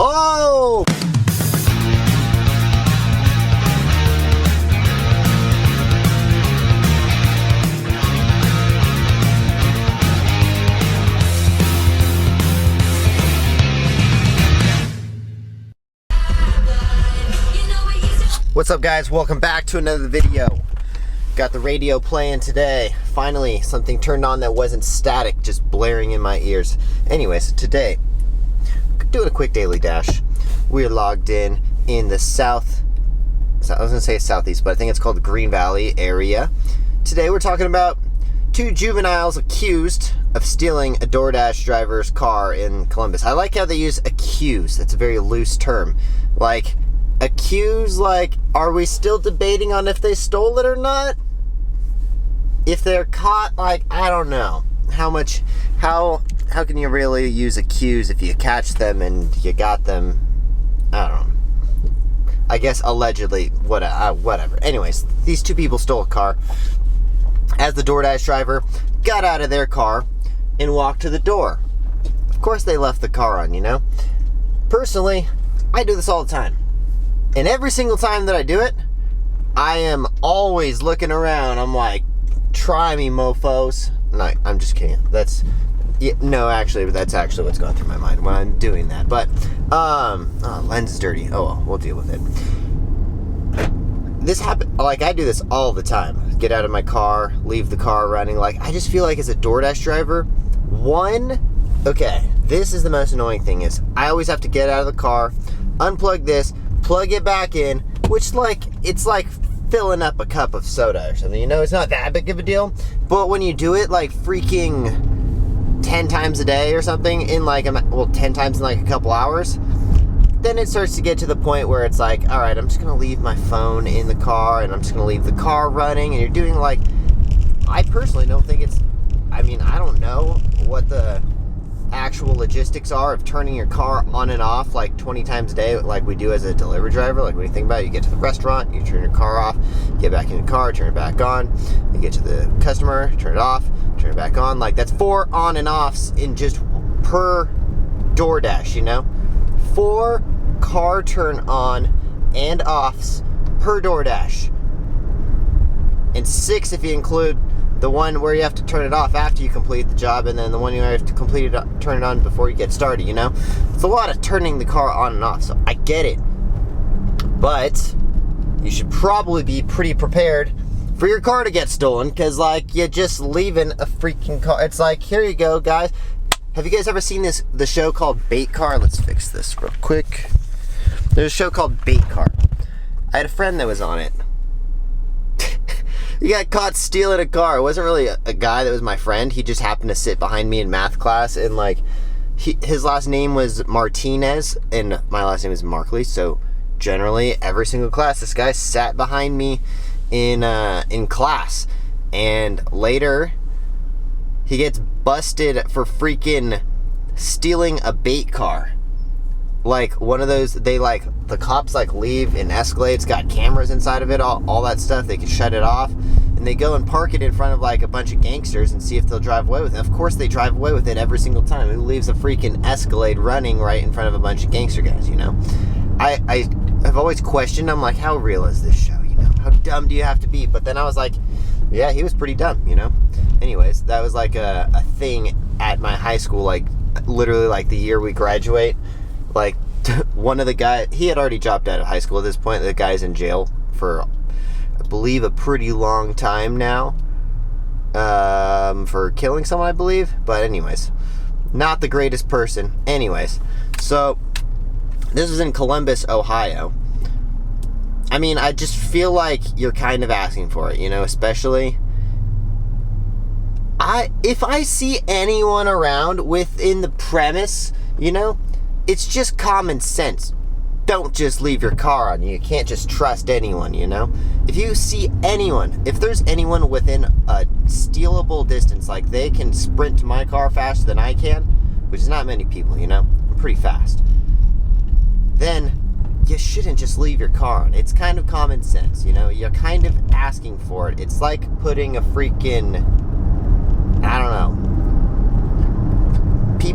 Oh! What's up, guys? Welcome back to another video. Got the radio playing today. Finally, something turned on that wasn't static, just blaring in my ears. Anyways, today, doing a quick daily dash. We're logged in the south, I was gonna say southeast, but I think it's called the Green Valley area. Today we're talking about two juveniles accused of stealing a Doordash driver's car in Columbus. I like how they use accused. That's a very loose term. Like, accused, like, are we still debating on if they stole it or not? If they're caught, like, I don't know. How can you really use accused if you catch them and you got them? I don't know. I guess allegedly, whatever. Anyways, these two people stole a car. As the Doordash driver got out of their car and walked to the door. Of course they left the car on, you know? Personally, I do this all the time. And every single time that I do it, I am always looking around. I'm like, try me, mofos. No, I'm just kidding. That's actually what's going through my mind when I'm doing that. But, lens is dirty. Oh, well, we'll deal with it. This happen, like, I do this all the time. Get out of my car, leave the car running. Like, I just feel like as a Doordash driver, this is the most annoying thing is I always have to get out of the car, unplug this, plug it back in, which, like, it's like filling up a cup of soda or something, you know? It's not that big of a deal, but when you do it, like, freaking 10 times a day or something in, like, 10 times in, like, a couple hours, then it starts to get to the point where it's like, all right, I'm just gonna leave my phone in the car, and I'm just gonna leave the car running, and you're doing, like, I personally don't think it's, I don't know what the actual logistics are of turning your car on and off like 20 times a day like we do as a delivery driver. Like, when you think about it, you get to the restaurant, you turn your car off, get back in the car, turn it back on, you get to the customer, turn it off, turn it back on. Like, that's 4 on and offs in just per Doordash, you know? 4 car turn on and offs per Doordash, and 6 if you include the one where you have to turn it off after you complete the job, and then the one you have to turn it on before you get started, you know? It's a lot of turning the car on and off, so I get it. But you should probably be pretty prepared for your car to get stolen, because, like, you're just leaving a freaking car. It's like, here you go, guys. Have you guys ever seen the show called Bait Car? Let's fix this real quick. There's a show called Bait Car. I had a friend that was on it. He got caught stealing a car. It wasn't really a guy that was my friend. He just happened to sit behind me in math class, and, like, his last name was Martinez, and my last name is Markley. So generally, every single class, this guy sat behind me in class, and later he gets busted for freaking stealing a bait car. Like, one of those, the cops, like, leave an Escalade. It's got cameras inside of it, all that stuff. They can shut it off. And they go and park it in front of, like, a bunch of gangsters and see if they'll drive away with it. Of course they drive away with it every single time. Who leaves a freaking Escalade running right in front of a bunch of gangster guys, you know? I've always questioned, I'm like, how real is this show, you know? How dumb do you have to be? But then I was like, yeah, he was pretty dumb, you know? Anyways, that was, like, a thing at my high school, like, literally, like, the year we graduate. Like, one of the guys, he had already dropped out of high school at this point. The guy's in jail for, I believe, a pretty long time now, for killing someone, I believe. But anyways, not the greatest person. Anyways, so this was in Columbus, Ohio. I just feel like you're kind of asking for it, you know, especially if I see anyone around within the premise, you know, it's just common sense. Don't just leave your car on. You can't just trust anyone, you know? If you see anyone, if there's anyone within a stealable distance, like they can sprint to my car faster than I can, which is not many people, you know? I'm pretty fast. Then you shouldn't just leave your car on. It's kind of common sense, you know? You're kind of asking for it. It's like putting a freaking, I don't know.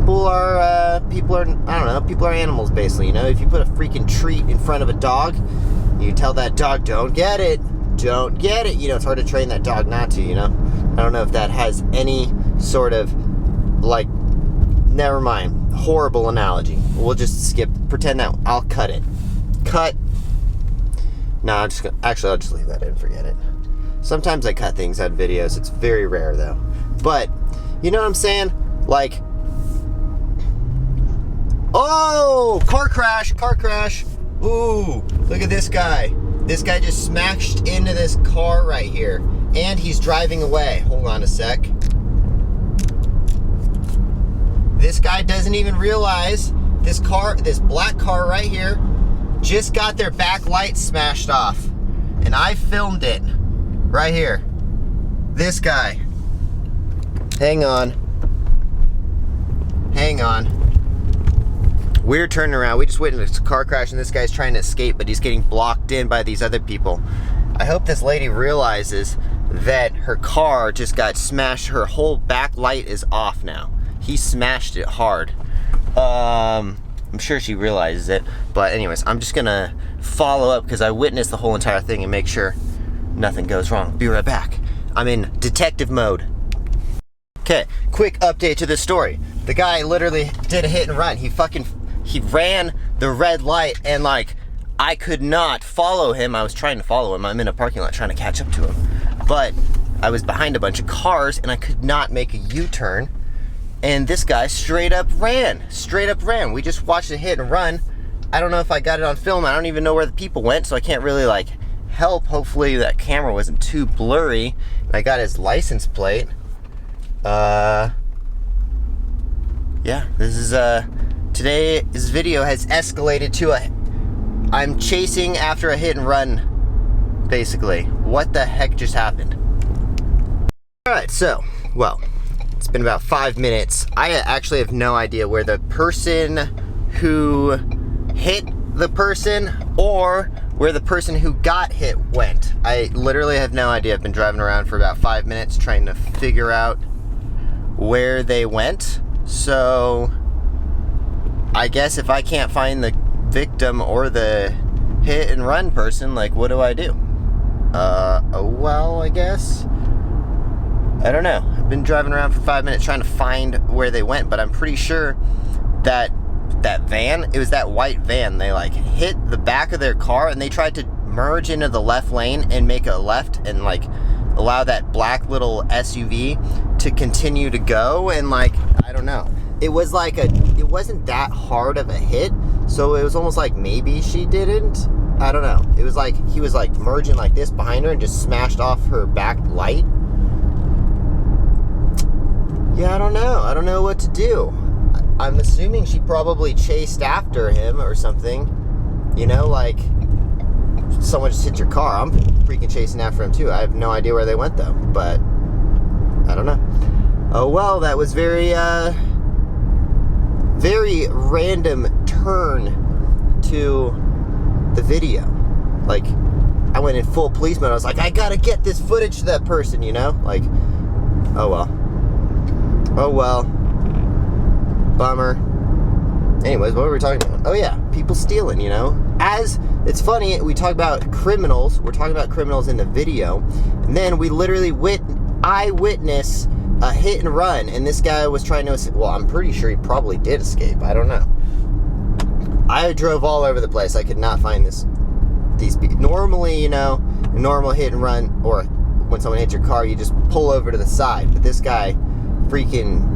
people are, I don't know, people are animals, basically, you know? If you put a freaking treat in front of a dog, you tell that dog, don't get it, you know, it's hard to train that dog not to, you know? I don't know if that has any sort of, like, never mind, horrible analogy. We'll just skip, pretend that, I'll cut it. Cut. No, I'm just gonna, actually, I'll just leave that in, forget it. Sometimes I cut things out of videos, it's very rare, though. But, you know what I'm saying? Like, oh, car crash. Ooh, look at this guy. This guy just smashed into this car right here. And he's driving away. Hold on a sec. This guy doesn't even realize this black car right here, just got their back light smashed off. And I filmed it right here. This guy. Hang on. We're turning around. We just witnessed a car crash and this guy's trying to escape, but he's getting blocked in by these other people. I hope this lady realizes that her car just got smashed. Her whole back light is off now. He smashed it hard. I'm sure she realizes it. But anyways, I'm just gonna follow up because I witnessed the whole entire thing and make sure nothing goes wrong. Be right back. I'm in detective mode. Okay, quick update to this story. The guy literally did a hit and run. He ran the red light and like, I could not follow him. I was trying to follow him. I'm in a parking lot trying to catch up to him. But I was behind a bunch of cars and I could not make a U-turn. And this guy straight up ran. We just watched a hit and run. I don't know if I got it on film. I don't even know where the people went, so I can't really like help. Hopefully that camera wasn't too blurry. I got his license plate. Yeah, today's video has escalated to I'm chasing after a hit and run, basically. What the heck just happened? Alright, so, well, it's been about 5 minutes. I actually have no idea where the person who hit the person or where the person who got hit went. I literally have no idea. I've been driving around for about 5 minutes trying to figure out where they went. So I guess if I can't find the victim or the hit and run person, like, what do I do? Oh well, I guess. I don't know. I've been driving around for 5 minutes trying to find where they went, but I'm pretty sure that van, it was that white van, they like hit the back of their car and they tried to merge into the left lane and make a left and like allow that black little SUV to continue to go, and like, I don't know. It was like it wasn't that hard of a hit, so it was almost like maybe she didn't. I don't know. It was like he was like merging like this behind her and just smashed off her back light. Yeah, I don't know. I don't know what to do. I'm assuming she probably chased after him or something. You know, like someone just hit your car. I'm freaking chasing after him too. I have no idea where they went though, but I don't know. Oh well, that was very random turn to the video. Like, I went in full police mode. I was like, I gotta get this footage to that person, you know? Like, oh well. Oh well. Bummer. Anyways, what were we talking about? Oh yeah, people stealing, you know? As, it's funny, we talk about criminals. We're talking about criminals in the video. And then we literally eyewitness a hit and run. And this guy was trying to escape. Well, I'm pretty sure he probably did escape. I don't know. I drove all over the place. I could not find these people. Normally, you know, a normal hit and run, or when someone hits your car, you just pull over to the side. But this guy freaking,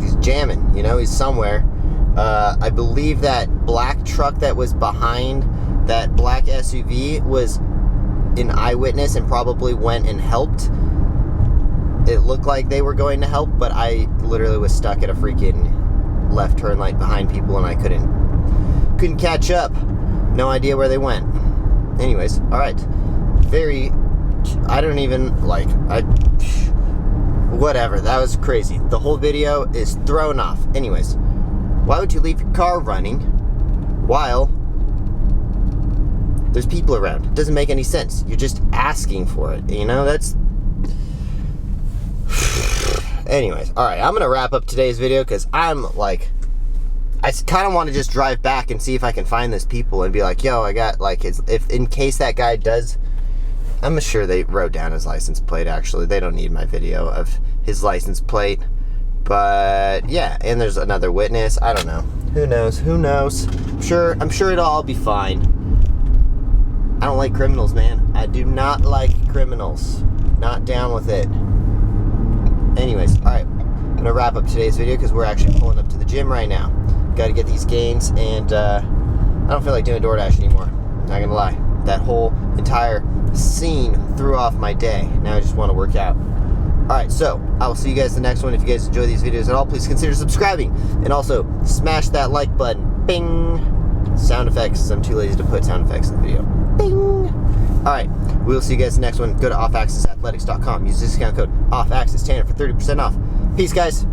he's jamming, you know, he's somewhere. I believe that black truck that was behind that black SUV was an eyewitness and probably went and helped. It looked like they were going to help, but I literally was stuck at a freaking left turn light behind people and I couldn't catch up. No idea where they went. Anyways, alright. I don't even, whatever, that was crazy. The whole video is thrown off. Anyways, why would you leave your car running while there's people around? It doesn't make any sense. You're just asking for it, you know? That's... Anyways, all right, I'm gonna wrap up today's video because I'm like, I kind of want to just drive back and see if I can find those people and be like, yo, I got like his, if in case that guy does, I'm sure they wrote down his license plate. Actually, they don't need my video of his license plate. But yeah, and there's another witness. I don't know. Who knows? Who knows? I'm sure it'll all be fine. I don't like criminals, man. I do not like criminals. Not down with it. Anyways, all right. I'm gonna wrap up today's video because we're actually pulling up to the gym right now. Got to get these gains, and I don't feel like doing Doordash anymore. Not gonna lie. That whole entire scene threw off my day. Now I just want to work out. Alright, so I will see you guys in the next one. If you guys enjoy these videos at all, please consider subscribing. And also, smash that like button. Bing! Sound effects. I'm too lazy to put sound effects in the video. Bing! Alright, we'll see you guys in the next one. Go to offaccessathletics.com. Use the discount code OFFACCESS10 for 30% off. Peace, guys.